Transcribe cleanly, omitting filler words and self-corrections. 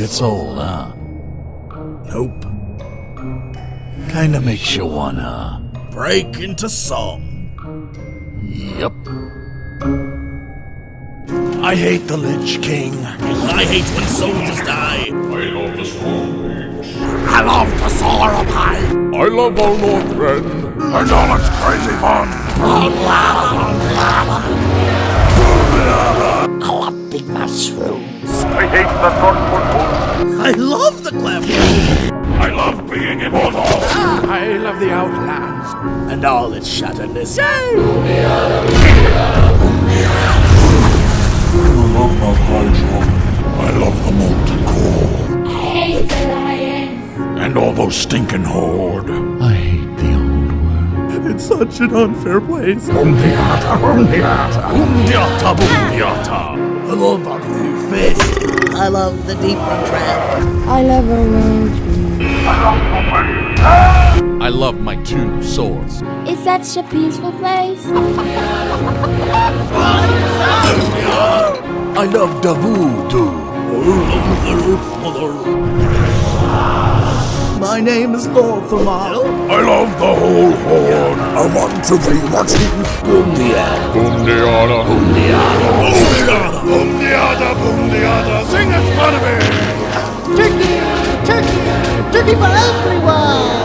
gets old, huh? Nope. Kinda makes you wanna... Break into song. Yep. I hate the Lich King. I hate when soldiers die. I love the Storm Mage. I love the Sauropine. I love our Northrend. And all its crazy fun. I love big mushrooms. I hate the Thornwood. I love the clef. I love being immortal. I love the Outlands and all its shatteredness. Yay! I love the molten core. I hate the lions. And all those stinking horde. I hate the old world. It's such an unfair place. Umdiata, umdiata. Umdiata, umdiata. I love that blue fist. I love the deep trap. I love a world. I love my two swords. It's such a peaceful place. I love the voodoo. My name is Lothamal. I love the whole horde. I want to be watching Bundia. Bundiana. Umdiata, umdiata. Sing it, Barnaby. Turkey! Turkey! Turkey for everyone!